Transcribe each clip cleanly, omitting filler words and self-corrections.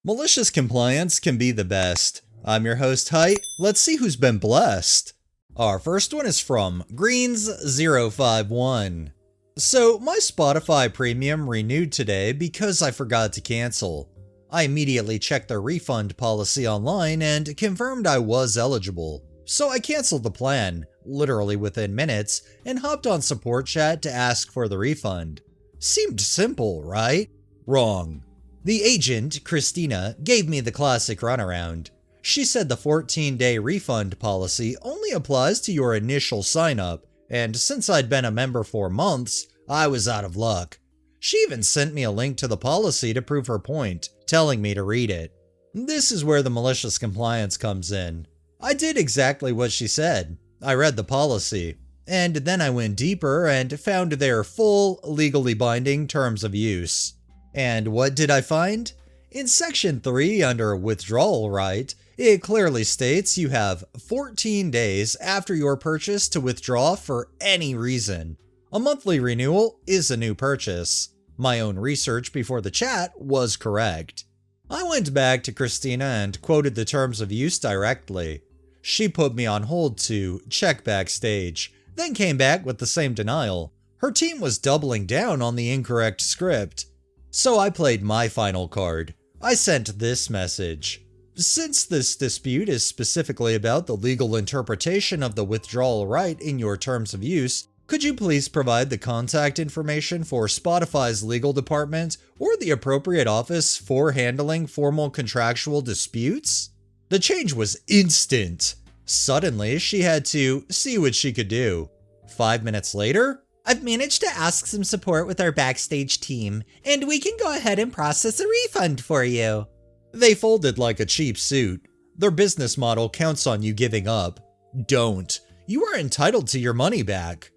Malicious compliance can be the best. I'm your host, Height. Let's see who's been blessed. Our first one is from Greens051. So, my Spotify premium renewed today because I forgot to cancel. I immediately checked their refund policy online and confirmed I was eligible. So I canceled the plan, literally within minutes, and hopped on support chat to ask for the refund. Seemed simple, right? Wrong. The agent, Christina, gave me the classic runaround. She said the 14-day refund policy only applies to your initial sign-up, and since I'd been a member for months, I was out of luck. She even sent me a link to the policy to prove her point, telling me to read it. This is where the malicious compliance comes in. I did exactly what she said. I read the policy, and then I went deeper and found their full, legally binding terms of use. And what did I find? In Section 3 under Withdrawal Right, it clearly states you have 14 days after your purchase to withdraw for any reason. A monthly renewal is a new purchase. My own research before the chat was correct. I went back to Christina and quoted the terms of use directly. She put me on hold to check backstage, then came back with the same denial. Her team was doubling down on the incorrect script. So I played my final card. I sent this message. Since this dispute is specifically about the legal interpretation of the withdrawal right in your terms of use, could you please provide the contact information for Spotify's legal department or the appropriate office for handling formal contractual disputes? The change was instant. Suddenly, she had to see what she could do. 5 minutes later, I've managed to ask some support with our backstage team, and we can go ahead and process a refund for you. They folded like a cheap suit. Their business model counts on you giving up. Don't. You are entitled to your money back.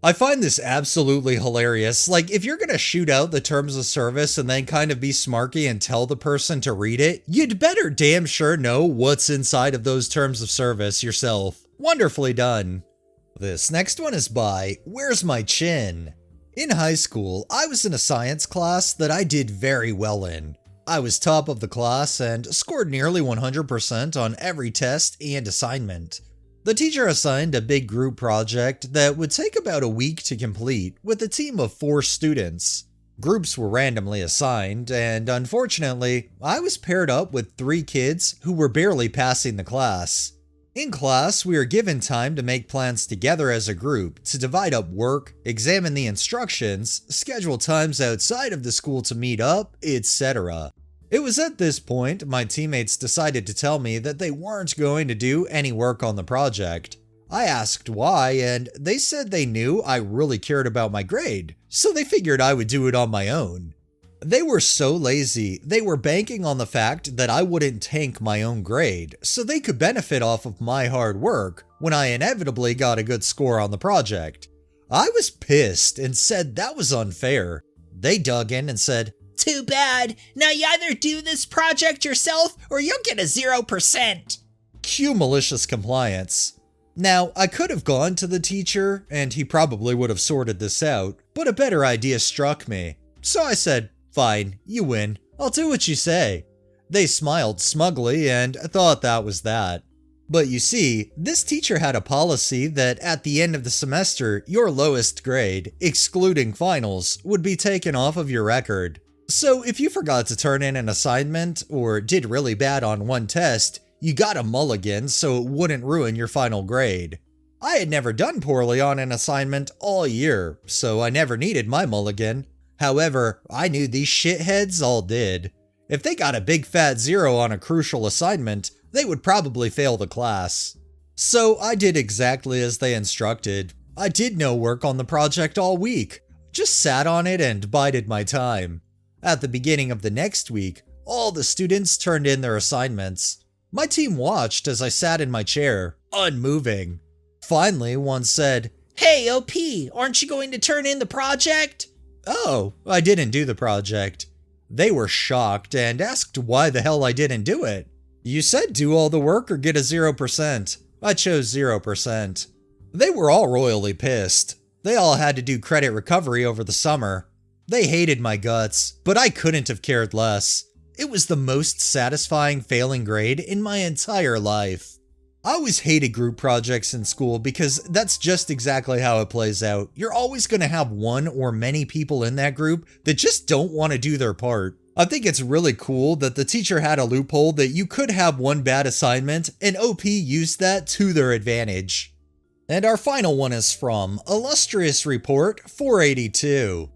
I find this absolutely hilarious. Like, if you're gonna shoot out the terms of service and then kind of be smarky and tell the person to read it, you'd better damn sure know what's inside of those terms of service yourself. Wonderfully done. This next one is by Where's My Chin? In high school, I was in a science class that I did very well in. I was top of the class and scored nearly 100% on every test and assignment. The teacher assigned a big group project that would take about a week to complete with a team of 4 students. Groups were randomly assigned, and unfortunately, I was paired up with 3 kids who were barely passing the class. In class, we were given time to make plans together as a group to divide up work, examine the instructions, schedule times outside of the school to meet up, etc. It was at this point my teammates decided to tell me that they weren't going to do any work on the project. I asked why, and they said they knew I really cared about my grade, so they figured I would do it on my own. They were so lazy, they were banking on the fact that I wouldn't tank my own grade, so they could benefit off of my hard work when I inevitably got a good score on the project. I was pissed and said that was unfair. They dug in and said, "Too bad. Now you either do this project yourself or you'll get a 0%. Cue malicious compliance. Now, I could have gone to the teacher and he probably would have sorted this out, but a better idea struck me. So I said, "Fine, you win. I'll do what you say." They smiled smugly and thought that was that. But you see, this teacher had a policy that at the end of the semester, your lowest grade, excluding finals, would be taken off of your record. So if you forgot to turn in an assignment or did really bad on one test, you got a mulligan so it wouldn't ruin your final grade. I had never done poorly on an assignment all year, so I never needed my mulligan. However, I knew these shitheads all did. If they got a big fat 0 on a crucial assignment, they would probably fail the class. So I did exactly as they instructed. I did no work on the project all week, just sat on it and bided my time. At the beginning of the next week, all the students turned in their assignments. My team watched as I sat in my chair, unmoving. Finally, one said, "Hey, OP, aren't you going to turn in the project?" Oh, I didn't do the project. They were shocked and asked why the hell I didn't do it. You said do all the work or get a 0%. I chose 0%. They were all royally pissed. They all had to do credit recovery over the summer. They hated my guts, but I couldn't have cared less. It was the most satisfying failing grade in my entire life. I always hated group projects in school because that's just exactly how it plays out. You're always going to have one or many people in that group that just don't want to do their part. I think it's really cool that the teacher had a loophole that you could have one bad assignment, and OP used that to their advantage. And our final one is from Illustrious Report 482.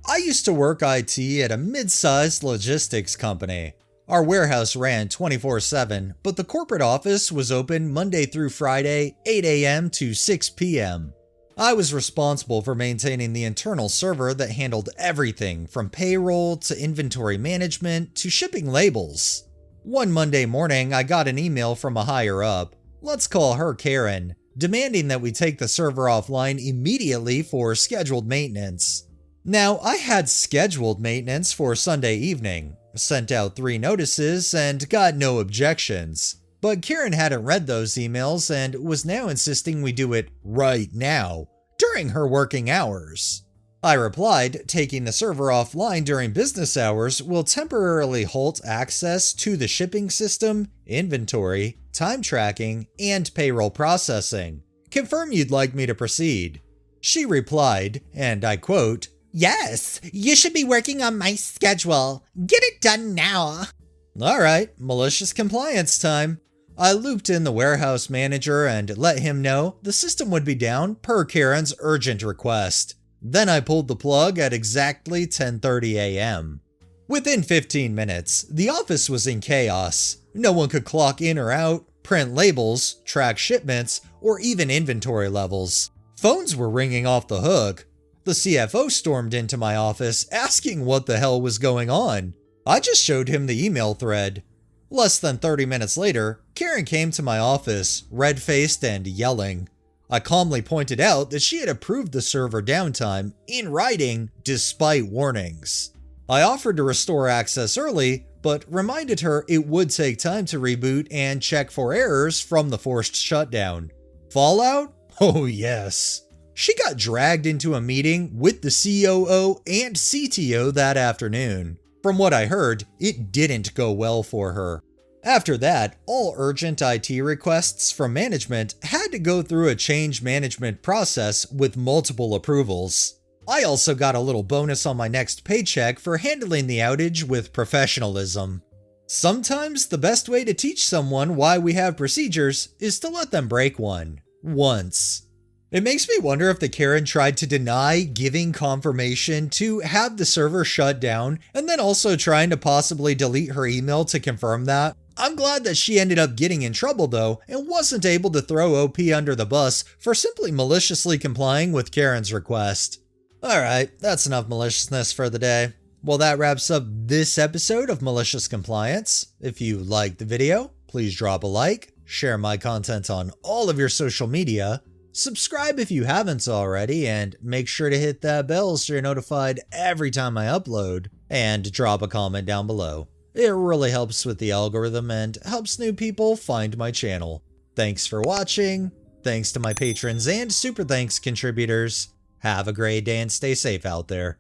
I used to work IT at a mid-sized logistics company. Our warehouse ran 24/7, but the corporate office was open Monday through Friday, 8 a.m. to 6 p.m. I was responsible for maintaining the internal server that handled everything from payroll to inventory management to shipping labels. One Monday morning, I got an email from a higher up, let's call her Karen, demanding that we take the server offline immediately for scheduled maintenance. Now, I had scheduled maintenance for Sunday evening, sent out 3 notices, and got no objections. But Karen hadn't read those emails and was now insisting we do it right now, during her working hours. I replied, taking the server offline during business hours will temporarily halt access to the shipping system, inventory, time tracking, and payroll processing. Confirm you'd like me to proceed. She replied, and I quote, "Yes, you should be working on my schedule. Get it done now." Alright, malicious compliance time. I looped in the warehouse manager and let him know the system would be down per Karen's urgent request. Then I pulled the plug at exactly 10:30 a.m. Within 15 minutes, the office was in chaos. No one could clock in or out, print labels, track shipments, or even inventory levels. Phones were ringing off the hook. The CFO stormed into my office asking what the hell was going on. I just showed him the email thread. Less than 30 minutes later, Karen came to my office, red-faced and yelling. I calmly pointed out that she had approved the server downtime in writing despite warnings. I offered to restore access early, but reminded her it would take time to reboot and check for errors from the forced shutdown. Fallout? Oh yes. She got dragged into a meeting with the COO and CTO that afternoon. From what I heard, it didn't go well for her. After that, all urgent IT requests from management had to go through a change management process with multiple approvals. I also got a little bonus on my next paycheck for handling the outage with professionalism. Sometimes the best way to teach someone why we have procedures is to let them break one. Once. It makes me wonder if the Karen tried to deny giving confirmation to have the server shut down and then also trying to possibly delete her email to confirm that. I'm glad that she ended up getting in trouble though and wasn't able to throw OP under the bus for simply maliciously complying with Karen's request. Alright, that's enough maliciousness for the day. Well, that wraps up this episode of Malicious Compliance. If you liked the video, please drop a like, share my content on all of your social media, subscribe if you haven't already, and make sure to hit that bell so you're notified every time I upload, and drop a comment down below. It really helps with the algorithm and helps new people find my channel. Thanks for watching, thanks to my patrons and super thanks contributors. Have a great day and stay safe out there.